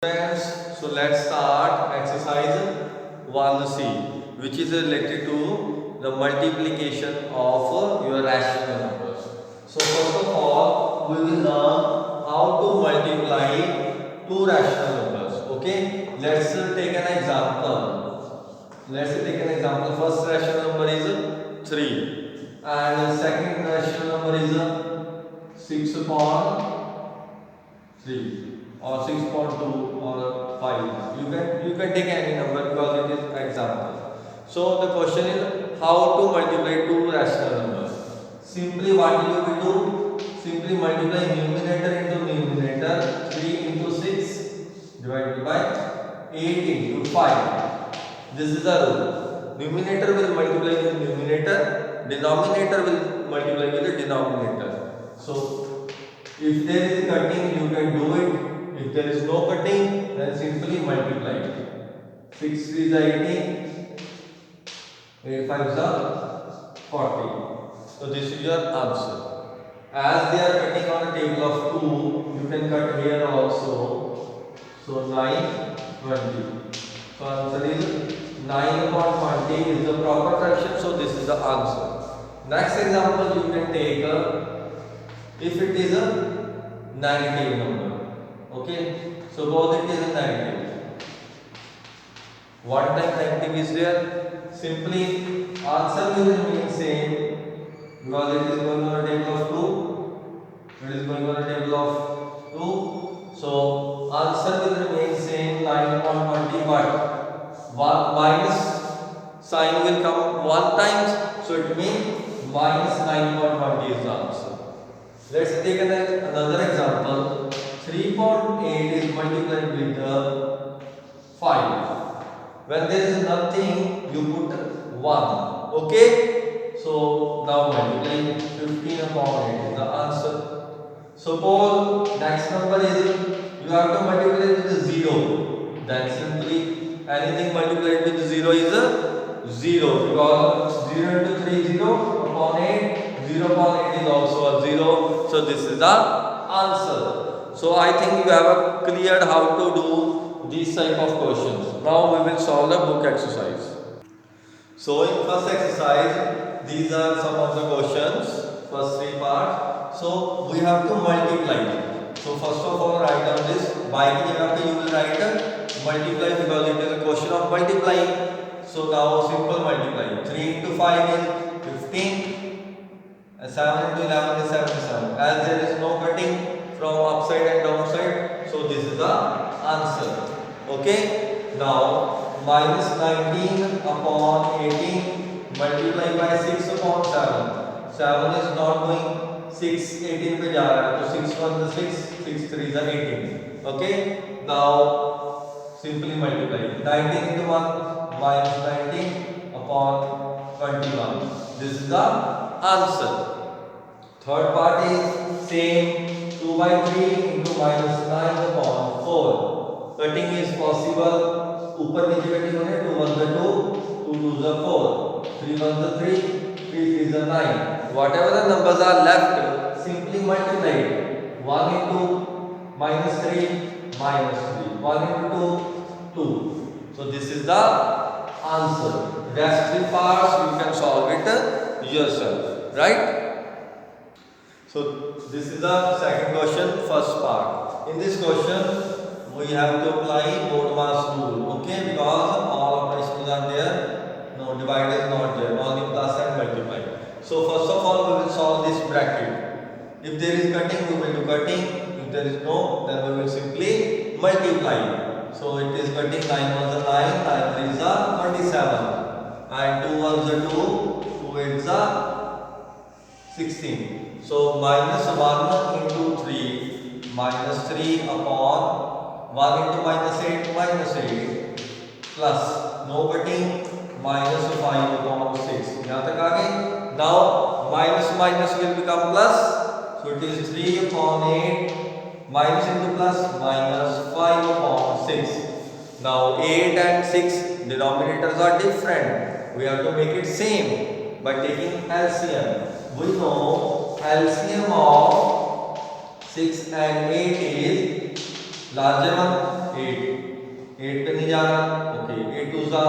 Friends, so let's start exercise 1C, which is related to the multiplication of your rational numbers. So first of all, we will learn how to multiply two rational numbers. Okay, let's take an example. First rational number is 3 and second rational number is 6 upon 3 or 6.2 or 5. You can take any number because it is example. So the question is how to multiply two rational numbers. Simply what you will do? Simply multiply numerator into numerator. 3 into 6 divided by 8 into 5. This is the rule. Numerator will multiply with numerator. Denominator will multiply with the denominator. So if there is cutting, you can do it. If there is no cutting, then simply multiply. 6 3 is 18, 8 5 is 40. So this is your answer. As they are cutting on a table of 2, you can cut here also. So 9, 20. So answer is 9 upon 20 is the proper fraction. So this is the answer. Next example you can take if it is a negative number. Okay, suppose it is a negative. One time negative is there. Simply answer will remain same because it is going on a table of 2. It is going on a table of 2. So answer will remain same 9.20, but 1 minus sign will come 1 times. So it means minus 9.20 is the answer. Let's take another example. 3.8 is multiplied with 5. When there is nothing, you put 1. Okay? So now multiply 15 upon 8 is the answer. Suppose next number is you have to multiply with 0. Then simply anything multiplied with 0 is 0. Because 0 into 3 is 0 upon 8. 0 upon 8 is also a 0. So this is the answer. So I think you have cleared how to do these type of questions. Now we will solve the book exercise. So in first exercise, these are some of the questions, first 3 parts. So we have to multiply. So first of all, write down this. By you will write multiply because it is a question of multiplying. So now simple multiply. 3 into 5 is 15. And 7 into 11 is 77. As there is no cutting from upside and downside, so this is the answer. Okay, now minus 19 upon 18 multiply by 6 upon 7. 7 is not going 6 18 पे जा रहा है, तो 6 1 is 6, 6 3 is 18. Okay, now simply multiply 19 into 1 minus 19 upon 21. This is the answer. Third part is same. 2 by 3 into minus 9 upon 4. Cutting is possible. ऊपर नीचे cutting होने 2 1 is 2, 2 2 is 4, 3 1 is 3, 3 3 is 9. Whatever the numbers are left, simply multiply it. 1 into minus 3 minus 3. 1 into 2, 2. So this is the answer. Rest 3 parts you can solve it yourself, right? So this is the second question, first part. In this question, we have to apply Bodmas rule, okay? Because all operations are there, no divide is not there, only plus and multiply. So first of all, we will solve this bracket. If there is cutting, we will do cutting. If there is no, then we will simply multiply. So it is cutting 9 1 is 9, 9 3 is 27, and 2 1 is 2, 2 8 is 16. So minus 1 into 3 minus 3 upon 1 into minus 8 minus 8 plus no cutting minus 5 upon 6. यहाँ तक आ गए. Now minus minus will become plus. So it is 3 upon 8 minus into plus minus 5 upon 6. Now 8 and 6 denominators are different. We have to make it same by taking LCM. We know LCM of 6 and 8 is larger one 8 नहीं जा रहा, okay 8 2 जा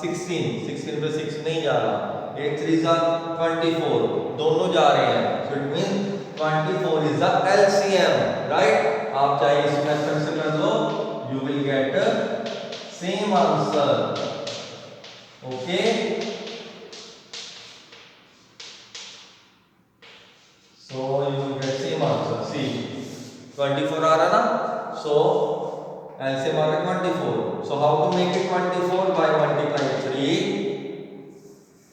16, 16 पे 6 नहीं जा रहा, 8 3 जा 24, दोनों जा रहे हैं, so it mean 24 is the LCM, right. आप चाहे इस मेथड से कर लो, you will get same answer, okay. So you will get same answer, see 24 आ रहा ना, सो LCM आ रहा 24, so how to make it 24 by multiplying 3,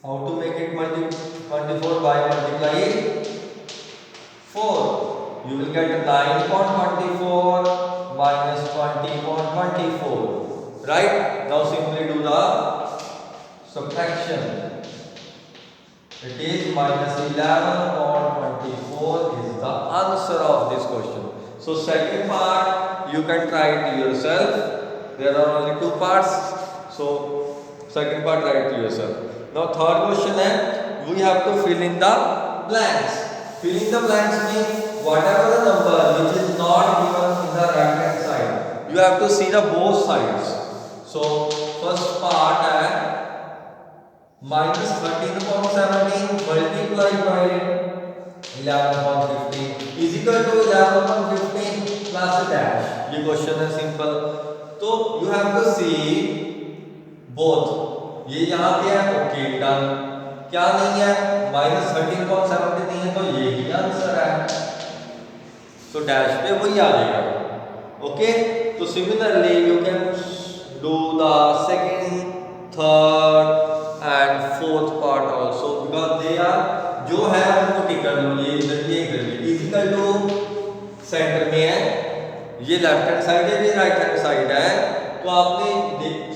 how to make it 24 by multiplying 4, you will get 9.24 minus 20.24, right? Now simply do the subtraction, it is minus 11.24 is the answer of this question. So second part you can try it yourself, there are only 2 parts, so second part try it to yourself. Now third question है, we have to fill in the blanks. Filling the blanks means whatever the number which is not given in the right hand side, you have to see the both sides. So first part है minus 13.17 multiplied by 11.15 is equal to 11.15 plus dash. ये question है simple, तो you have to see both. ये यहाँ पे है, okay done, क्या नहीं है minus 13.17 नहीं है, तो ये ही आंसर है, तो डैश पे वही आ जाएगा, ओके। तो similarly you can do the second, third and fourth part also, because they are जो है उनको टिक कर लो, ये इधर ये इधर ये इक्वल टू सेंटर में है, ये लेफ्ट हैंड साइड है, ये राइट हैंड साइड है, तो आपने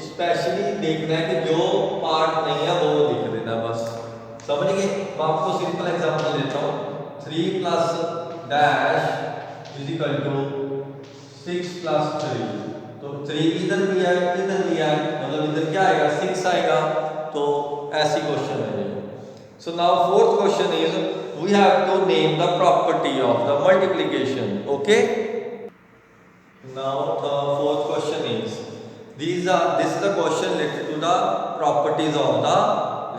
स्पेशली देखना है कि जो पार्ट नहीं है वो दिख देना, बस समझ गए। मैं आपको सिंपल एग्जांपल देता हूँ, 3 plus dash is equal to 6 plus 3, तो 3 इधर भी है इधर भी है, मतलब इधर क्या आएगा 6 आएगा, तो ऐसी क्वेश्चन है। So now fourth question is we have to name the property of the multiplication, okay. Now the fourth question is this is the question related to the properties of the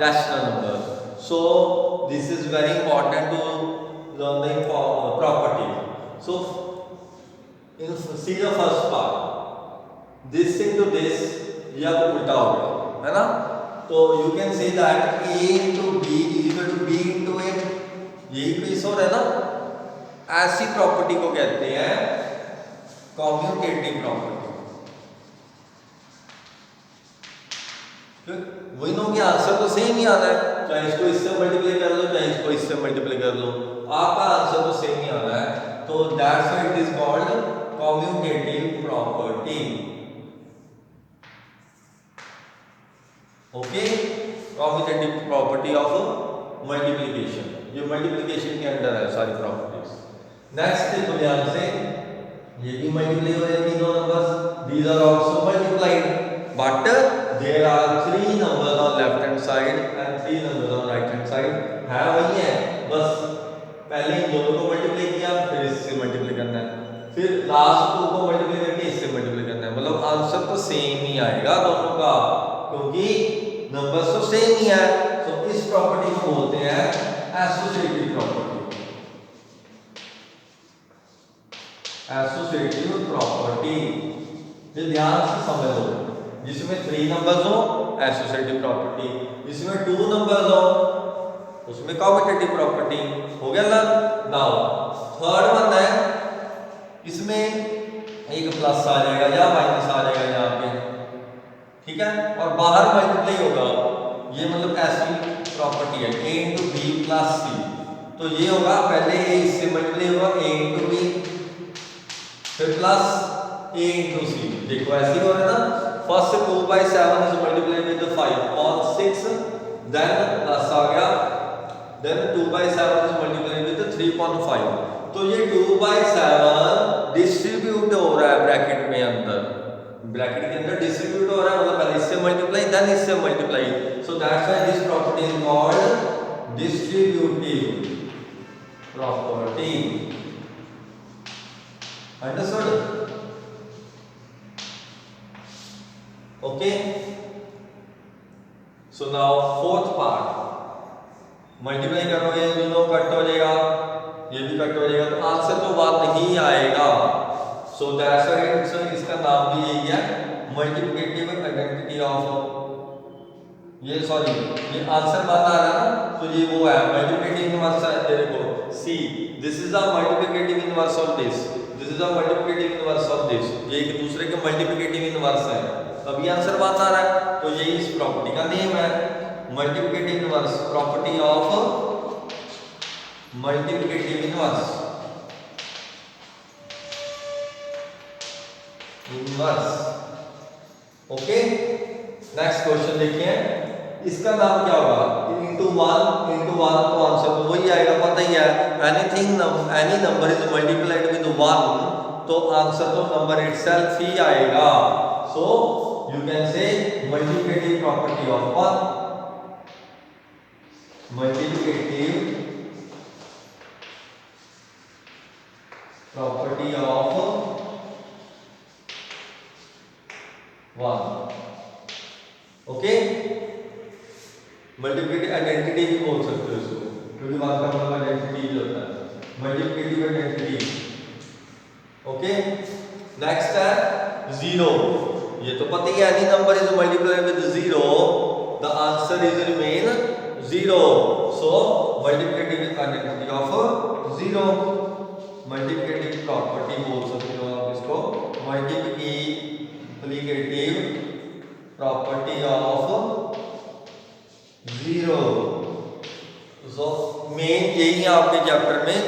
rational numbers. So this is very important to learn the property. So see the first part, this into this ये अब उल्टा हो गया है ना, तो you can say that a into b is equal to b into a, यही case हो रहा है ना। ऐसी प्रॉपर्टी को कहते हैं कम्यूटेटिव प्रॉपर्टी। वही नो कि आंसर तो सेम ही आना है, चाहे इसको इससे मल्टीप्लाई कर लो चाहे इसको इससे मल्टीप्लाई कर लो, आपका आंसर तो सेम ही आना है, तो that's why it is called commutative property, okay. Commutative property of multiplication, ये मल्टीप्लिकेशन के अंडर है सारी प्रॉपर्टीज। नेक्स्ट देखो ध्यान से, ये भी मल्टीप्लाई हो जाएगी दो numbers, these are also multiplied, but there are 3 numbers on left hand side and 3 numbers on right hand side, है वही है, बस पहले इन दोनों को मल्टीप्लाई किया, फिर इससे मल्टीप्लाई करना है, फिर लास्ट 2 को मल्टीप्लाई करके इससे मल्टीप्लाई करना है, मतलब आंसर तो सेम ही आएगा दोनों का, क्योंकि नंबर्स तो सेम ही है। तो इस प्रॉपर्टी को बोलते हैं एसोसिएटिव प्रॉपर्टी, एसोसिएटिव प्रॉपर्टी, ये ध्यान से समझ लो। जिसमें 3 नंबर्स हो एसोसिएटिव प्रॉपर्टी, जिसमें 2 नंबर्स हो उसमें कम्यूटेटिव प्रॉपर्टी, हो गया ना। नाउ थर्ड वन है, इसमें एक प्लस आ जाएगा या माइनस आ जाएगा यहाँ पे, ठीक है, और बाहर मल्टीप्लाई होगा, ये मतलब ऐसी प्रॉपर्टी है a into b plus c, तो ये होगा पहले a इससे मल्टीप्लाई होगा a into b, फिर प्लस a into c, देखो ऐसे ही हो रहा है ना। First 2/7 is multiplied with 5/6, then plus आ गया, then 2/7 is multiplied with 3/5, तो ये 2/7 डिस्ट्रीब्यूट हो रहा है ब्रैकेट में अंदर, ब्रैकेट के अंदर डिस्ट्रीब्यूट हो रहा है, मतलब पहले इससे मल्टीप्लाई देन इससे multiply, so that's why this property is called distributive property, understood. Okay, so now fourth part, multiply करोगे दोनों कट हो जाएगा, ये भी कट हो जाएगा, तो आंसर तो 1 ही आएगा। सो दैट्स व्हाई इसका नाम भी यही है, मल्टीप्लिकेटिव आइडेंटिटी ऑफ, ये सॉरी ये आंसर 1 आ रहा है ना, तो ये वो है मल्टीप्लिकेटिव इनवर्स है। देखो see, this is the multiplicative inverse of this, this is the multiplicative inverse of this, ये एक दूसरे के मल्टीप्लिकेटिव इनवर्स है, तभी आंसर 1 आ रहा है। तो यही इस प्रॉपर्टी का नेम है, multiplicative inverse, property of multiplicative inverse, okay. Next question देखिए, इसका नाम क्या होगा, इंटू वन तो आंसर तो वही आएगा, पता ही है, any number is multiplied with 1 तो आंसर तो नंबर इटसेल्फ ही आएगा। सो यू कैन से multiplicative property of 1, multiplicative property of 1, okay. Multiplicative identity भी बोल सकते हो इसको, क्योंकि 1 का मतलब आइडेंटिटी होता है, मल्टीप्लिकेटिव आइडेंटिटी, ओके। नेक्स्ट है 0, ये तो पता ही है, any number is multiplied with 0 the answer is remain 0, so multiplicative identity of 0, multiplicative property बोल सकते हो आप इसको, multiplicative property of 0। So main यही है आपके चैप्टर में,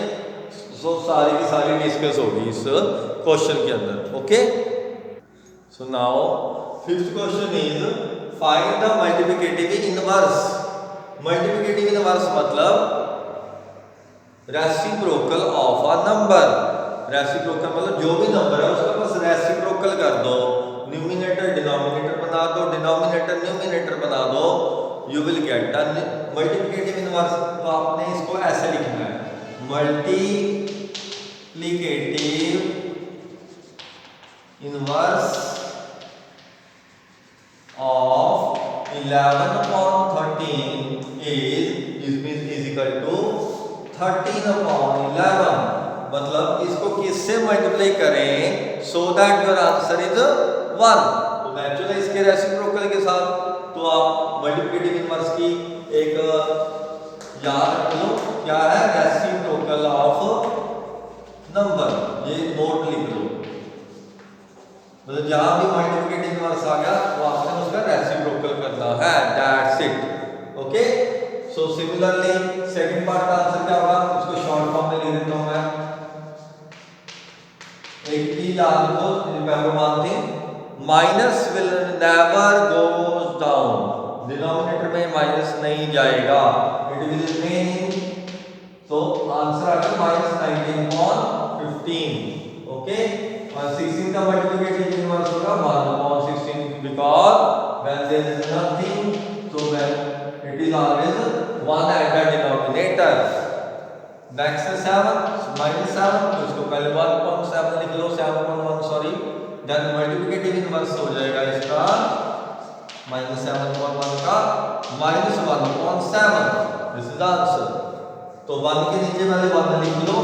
सो सारी की सारी डिस्कस होगी इस क्वेश्चन के अंदर, okay. So now fifth question is find the multiplicative inverse. Multiplicative inverse मतलब reciprocal of a number, reciprocal मतलब जो भी नंबर है उसका बस रेसिप्रोकल कर दो, न्यूमिनेटर डिनोमिनेटर बना दो, डिनोमिनेटर न्यूमिनेटर बना दो, you will get the multiplicative inverse. तो आपने इसको ऐसे लिखना है, multiplicative inverse of 11/13 is equal to 13/11, मतलब इसको किससे मल्टीप्लाई करें so that your answer is 1, तो नेचुरली इसके रेसिप्रोकल के साथ। तो आप मल्टीप्लिकेटिव इनवर्स की एक याद रख लो, क्या है, रेसिप्रोकल ऑफ नंबर, ये नोट लिख लो, मतलब जहां भी मल्टीप्लिकेटिव इनवर्स आ गया तो आपने उसका रेसिप्रोकल करना है, that's it, okay. So similarly second part का आंसर क्या होगा, उसको शॉर्ट फॉर्म में लिख देता हूं मैं, एक चीज याद रखो, पहले मानते हैं minus will never goes down, denominator में माइनस नहीं जाएगा, इट विल रिमेन, तो आंसर आ गया -19/15, ओके। और 16 का मल्टीप्लिकेटिव इनवर्स होगा 1/16, because when there is nothing so when it is always 1 at the denominator। Next है 7, -7, तो इसको पहले 1/7 लिख लो, 7/1 सॉरी, देन मल्टीप्लिकेटिव इनवर्स हो जाएगा इसका -7/1 का -1/7, दिस इज आंसर। तो 1 के नीचे पहले 1 लिख लो,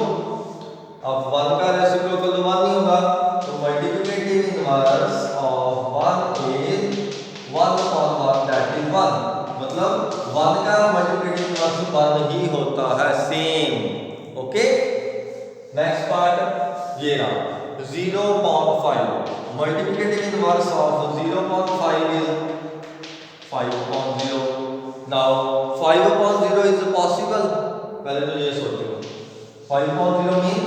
अब 1 का रेसिप्रोकल तो 1 ही होगा, तो multiplicative inverse of 1 is 1/1, that is 1, मतलब 1 का मल्टीप्लिकेटिव इनवर्स 1 ही होता है, सेम, ओके। नेक्स्ट पार्ट ये रहा 0.5, multiplicative inverse of 0.5 is 5/0। Now 5/0 is possible, पहले तो ये सोचो 5/0 मीन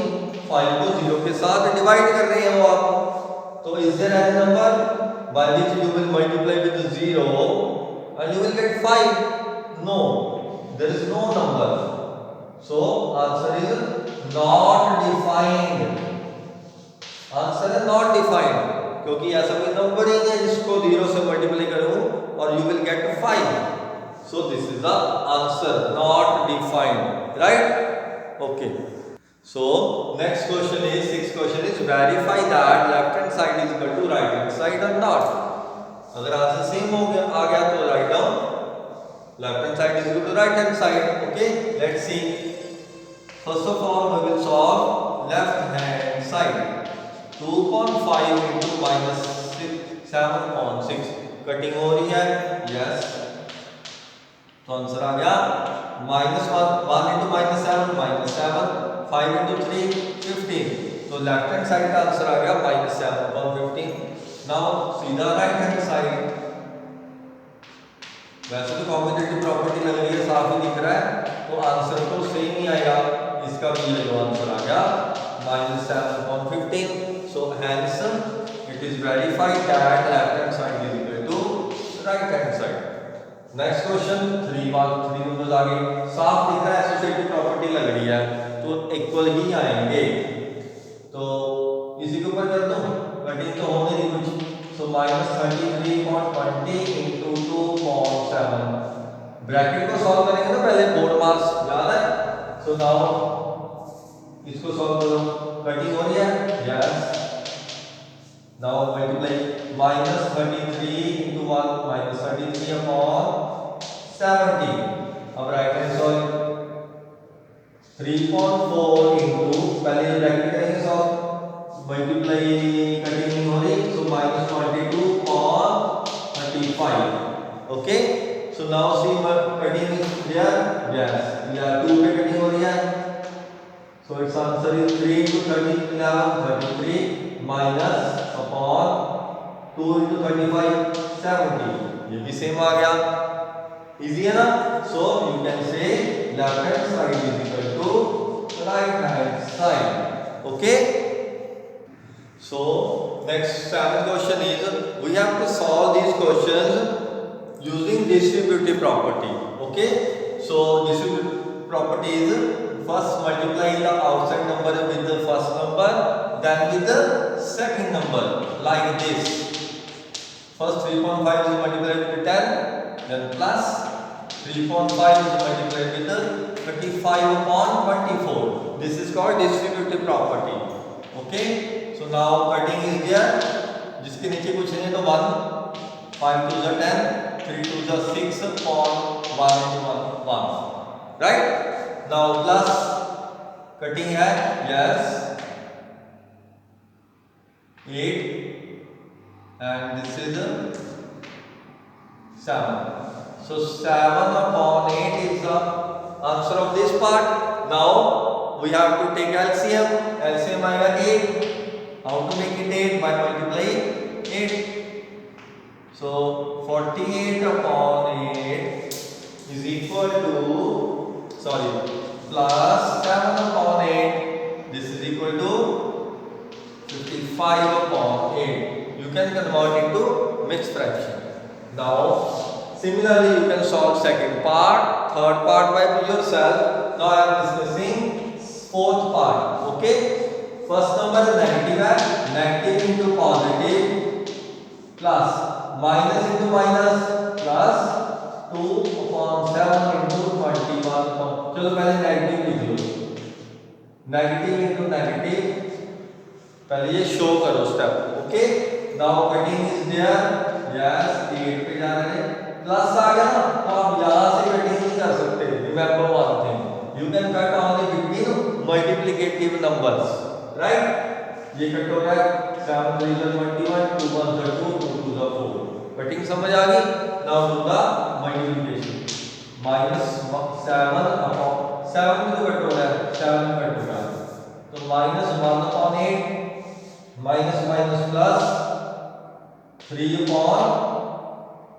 5 को 0 के साथ डिवाइड कर रहे हो आप, तो is there any number by which you will multiply with 0 and you will get 5? No, there is no number, so answer is not defined, answer is not defined, क्योंकि ऐसा कोई नंबर ही नहीं है जिसको 0 से मल्टीप्लाई करूं और you will get 5, so this is the answer, not defined, right? Okay, so next question is, sixth question is verify that left hand side is equal to right hand side or not। अगर answer same हो गया आ गया तो write down left hand side is equal to right hand side. Okay, let's see. First of all we will solve left hand side. 2.5 into minus 7.6 cutting हो रही है. Yes, तो आंसर आ गया -1 into -7 -7, 5 into 3 15. तो लेफ्ट हैंड साइड का answer आ गया -7/15. नाउ सीधा राइट हैंड साइड. वैसे तो कॉम्बिनेटिव प्रॉपर्टी लग रही है, साफ ही दिख रहा है, तो आंसर तो सेम ही आएगा. इसका भी ये जो आंसर आ गया -7/15. So hence it is verified that left hand side is equal to right hand side. Next question 3 numbers आगे साफ दिख रहा है, एसोसिएटिव प्रॉपर्टी लग रही है, तो इक्वल ही आएंगे. तो इसी के ऊपर कर दो, कटिंग तो होने नहीं कुछ. सो -33.20 into 2.7. ब्रैकेट को सॉल्व करेंगे ना पहले, बोर्ड मास याद है. सो नाउ इसको सॉल्व करो. कटिंग हो रही है. Yes, now multiply -33 into 1 -33 upon 70. अब राइट हैंड सॉल्व 3.4 into पहले ब्रैकेट करेंगे सॉल्व, मल्टीप्लाई कटिंग नहीं हो रही, सो -22 upon 35. Okay, so now see cutting is clear. Yes, या 2 पे कटिंग हो रही है. So it's answer is 3 into 13 11 33 minus upon 2 into 35 70. ये भी सेम आ गया. इजी है ना. So you can say left hand side is equal to right hand side. Okay, so next 7th question is we have to solve these questions using distributive property. Okay, so distributive property is first multiply the outside number with the first number, then with the second number, like this. First 3.5 is multiplied with 10, then plus 3.5 is multiplied with the 35 upon 24. This is called distributive property. Okay, so now cutting is there. जिसके नीचे कुछ नहीं तो 1, 5 to the 10, 3 to the 6 upon 1 into 1. Right? Now plus cutting है. Yes, 8 and this is 7. So 7 upon 8 is the answer of this part. Now we have to take LCM. LCM आएगा 8. How to make it 8? By multiplying 8. So 48 upon 8 is equal to, sorry, plus 7 upon 8. This is equal to 55 upon 8. You can convert into mixed fraction. Now similarly you can solve second part, third part by yourself. Now I am discussing fourth part. Okay, first number is negative है, negative into positive plus minus into minus plus 2 upon 7 into 21 upon. चलो पहले negative लिख लो. Negative into negative पहले ये show करो step. Okay, now cutting is there. Yes, 8 पे जा रहे हैं. प्लस आ गया ना, तो आप यहाँ से कटिंग नहीं कर सकते. Remember one thing, you can cut only between multiplicative numbers, right? ये कट हो गया. 7 3 21, 2 1 2, 2 2 4. कटिंग समझ आ गई. Now do the multiplication. -7 upon 7 में तो कट हो गया, 7 में कट हो गया, तो -1 upon 8 minus minus plus 3 upon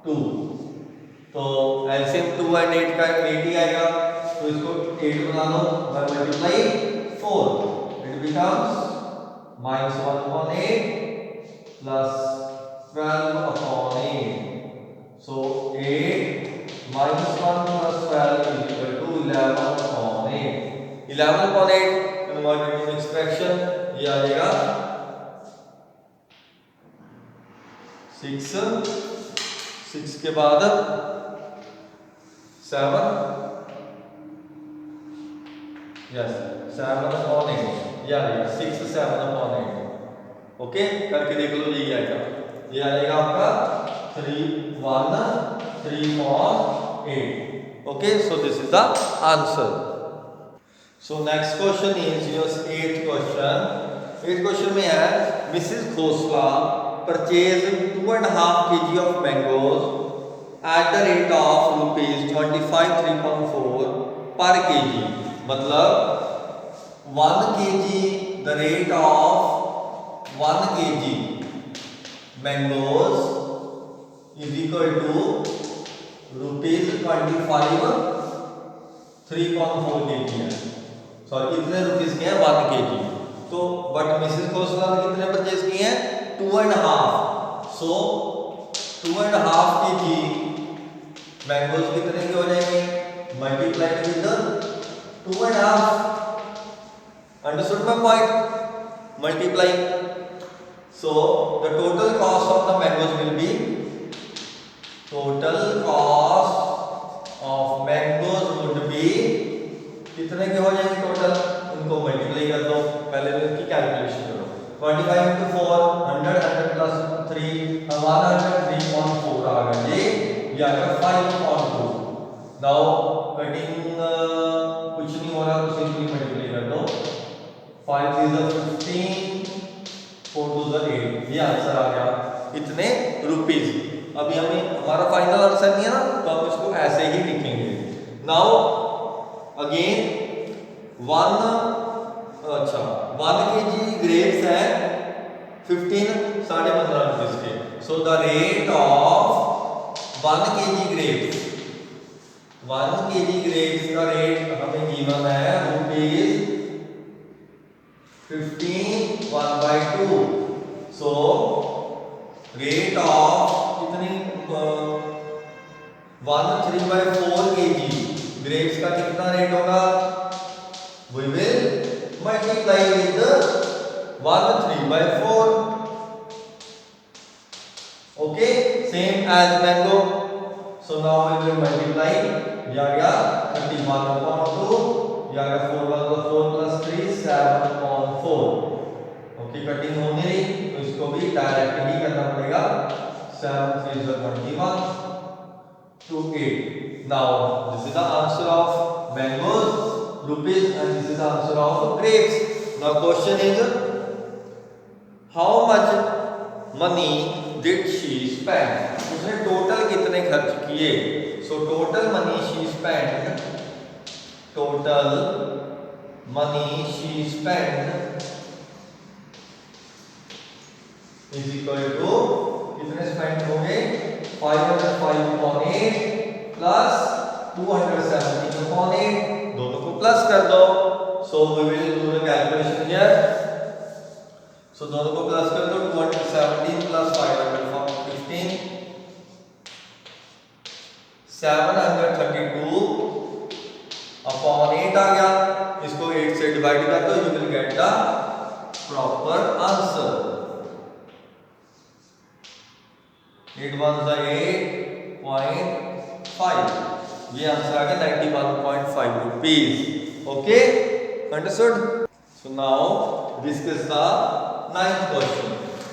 2. तो एलसीएम 2 and 8 का 8 ही आएगा, तो इसको 8 बना लो by multiply 4. It becomes -1 upon 8 plus 12 upon 8. So 8 minus 1 plus 12 is equal to 11 upon 8. 11 upon 8 convert into mixed fraction. ये आ जाएगा 6 के बाद 7. Yes, 7 upon 8. या 6 7 upon 8. ओके, करके देख लो. ये आएगा, ये आ जाएगा आपका 3.8. Okay, so this is the answer. So next question is your eighth question. Eighth question में है Mrs. Khosla purchased 2.5 kg of mangoes at the rate of rupees 25 per kg. मतलब 1 kg, the rate of 1 kg mangoes is equal to rupees 25 3.4 kg है. Sorry इतने rupees के हैं 1 kg. तो but Mrs Khosla ने कितने परचेज किए हैं 2.5. सो 2.5 kg मैंगोज कितने के हो जाएंगे multiply with 2.5. Understood my point. Multiply. So the total cost of the mangoes will be total cost of mangoes would be कितने के हो जाएंगे टोटल. इनको मल्टीप्लाई कर दो. पहले तो इनकी कैलकुलेशन करो. 25 into 4 100 plus 3 103.4 आ गया. ये आ गया 5.2. नाउ कटिंग कुछ नहीं हो रहा तो सिंपली मल्टीप्लाई कर दो. 5 is 15 4 to the 8. ये आंसर आ गया इतने रुपीस. अभी हमें हमारा फाइनल आंसर नहीं है ना तो हम इसको ऐसे ही लिखेंगे. नाउ अगेन 1 kg ग्रेप्स है 15 रुपीस के. सो the rate of 1 kg grapes का रेट हमें गिवन है रुपीज 15 1/2. सो रेट ऑफ कितनी 1/3/4 kg ग्रेप्स का कितना रेट होगा. We will multiply with 1/3/4. Okay, same as mango. So now we will multiply. ये आ गया 31/2. ये आ गया 4/4 plus 3 7/4. Okay, कटिंग हो नहीं रही तो इसको भी डायरेक्ट ही करना पड़ेगा. 7 3 21 to 8. Now this is the answer of mangoes rupees and this is the answer of grapes. Now question is how much money did she spend. उसने टोटल कितने खर्च किए. So total money she spent is equal to कितने spend होंगे 505/8 plus 217/8. दोनों को plus कर दो. So we will do the calculation here. सो दोनों को प्लस कर दो. 217 प्लस 515 732/8 आ गया. इसको 8 से डिवाइड कर दो. You will get the proper answer. 8 1 8.5. ये आंसर आ गया 91.5 rupees. Okay, understood. So now discuss the ninth question.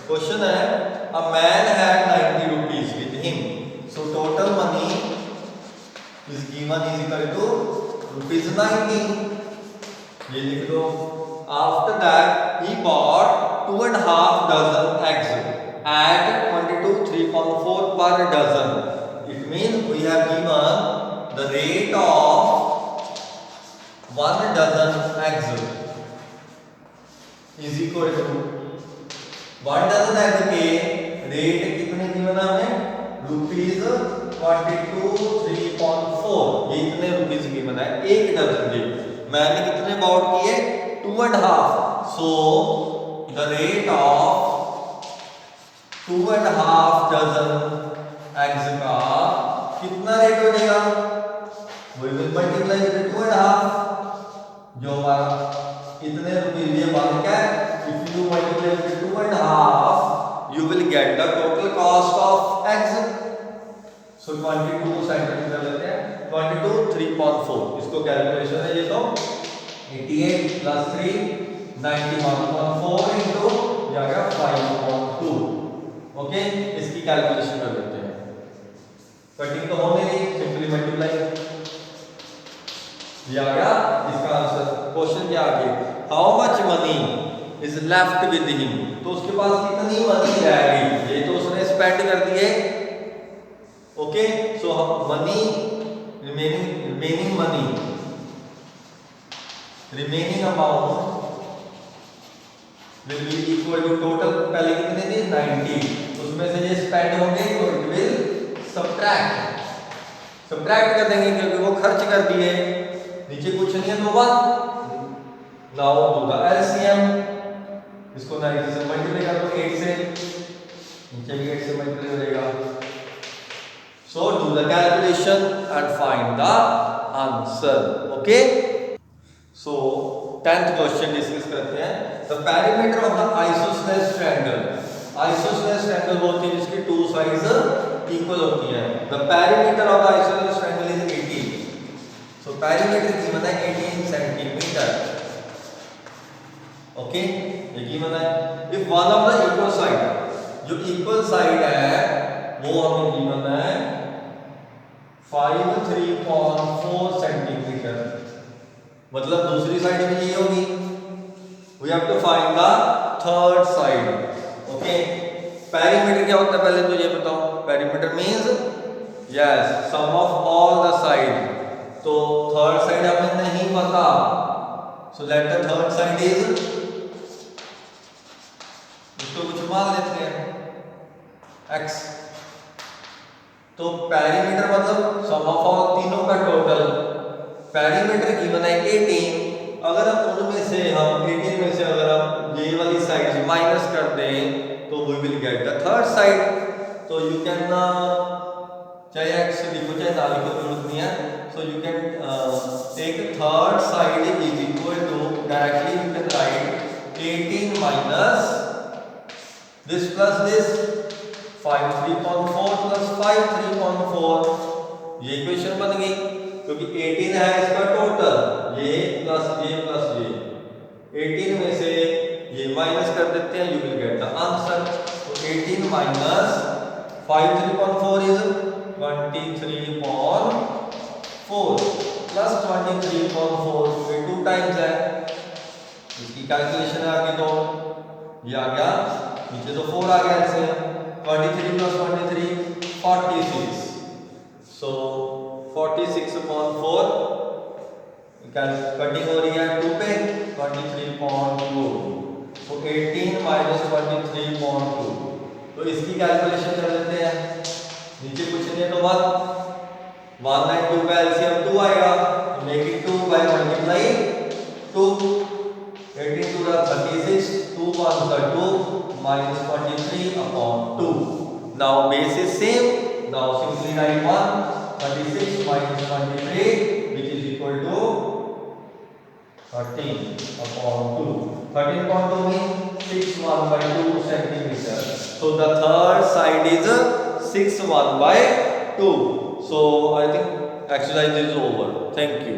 Question है a man had 90 rupees with him. So total money is given is equal to rupees 90. ये लिख दो. After that he bought 2.5 dozen eggs at 22 3.4 per dozen. It means we have given the rate of 1 dozen eggs is equal to 1 dozen egg के rate कितने given है हमें rupees 22 3.4. ये इतने rupees given है एक डजन के. मैंने कितने बाउट किए 2.5. So the rate of 2.5 dozen eggs का कितना रेट हो जाएगा. we will multiply with 2.5 जो हमारा इतने रुपीस ये मान क्या है. if you multiply with 2.5 you will get the total cost of eggs. so 22 को साइड में कर लेते हैं. 22 3.4 इसको कैलकुलेशन है. ये तो 88 plus 3 91.4 into ये आ गया 5.2. ओके, इसकी कैलकुलेशन कर लेते हैं. कटिंग तो होने नहीं, सिंपली मल्टीप्लाई। ये आ गया इसका आंसर। क्वेश्चन क्या आ गया, how much money is left with him, तो उसके पास कितनी मनी रह गई, ये तो उसने स्पेंड कर दिए। Okay, so money remaining money, remaining amount will be equal to total, पहले कितने थे 90, उसमें से ये स्पेंड होंगे तो इट विल सब्ट्रैक्ट कर देंगे क्योंकि वो खर्च कर दिए, नीचे कुछ नहीं है तो 1। नाउ डू द एलसीएम, इसको 90 से मल्टीप्लाई कर दो 8 से, नीचे भी 8 से मल्टीप्लाई हो जाएगा। So do the calculation and find the answer. Okay, so 10th question discuss करते हैं। The perimeter of the isosceles triangle, isosceles triangle वो होती है जिसकी टू साइड्स इक्वल होती हैं। The perimeter of the isosceles triangle is 18, so perimeter की मतलब 18 सेंटीमीटर। ओके, ये की मतलब है if one of the equal side, जो इक्वल साइड है वो हमें की मतलब है 53.4 सेंटीमीटर, मतलब दूसरी साइड में ये होगी। We have to find the third side. Okay, perimeter क्या होता है पहले तो ये बताओ। Perimeter means yes sum of all the side, तो थर्ड साइड हमें नहीं पता, so let the third side is, इसको कुछ मान लेते हैं x। तो पेरीमीटर मतलब सम ऑफ ऑल तीनों का टोटल, पेरीमीटर की बना 18, अगर हम उनमें से हम 18 में से अगर हम ये वाली साइड से माइनस कर दें तो we will get the third side. तो यू कैन चाहे x लिखो चाहे ना लिखो जरूरत नहीं है, so you can take third side is equal to, directly you can write 18 minus this plus this, 53.4 plus 53.4, ये इक्वेशन बन गई क्योंकि 18 है इसका टोटल, ये प्लस ये प्लस ये, 18 में से ये माइनस कर देते हैं, you will get the answer. तो 18 माइनस 53.4 इज 23.4 प्लस 23.4, ये 2 टाइम्स है, इसकी कैलकुलेशन आ गई, तो ये आ गया, नीचे तो 4 आ गया इससे, 23 प्लस 23 46, सो 46.4 कटिंग हो रही है 2 पे, 23.2, तो 18 माइनस 23.2, तो इसकी कैलकुलेशन कर लेते हैं। नीचे कुछ नहीं है तो 1 एंड 2 का एलसीएम 2 आएगा, make it 2 by multiply 2, 18 2 36, 2 1 2 minus 43/2. Now base is same. Now simply write 36 minus 23, which is equal to 13/2. 13/2 means 6/2 centimeter. So the third side is 6/2. So I think exercise is over. Thank you.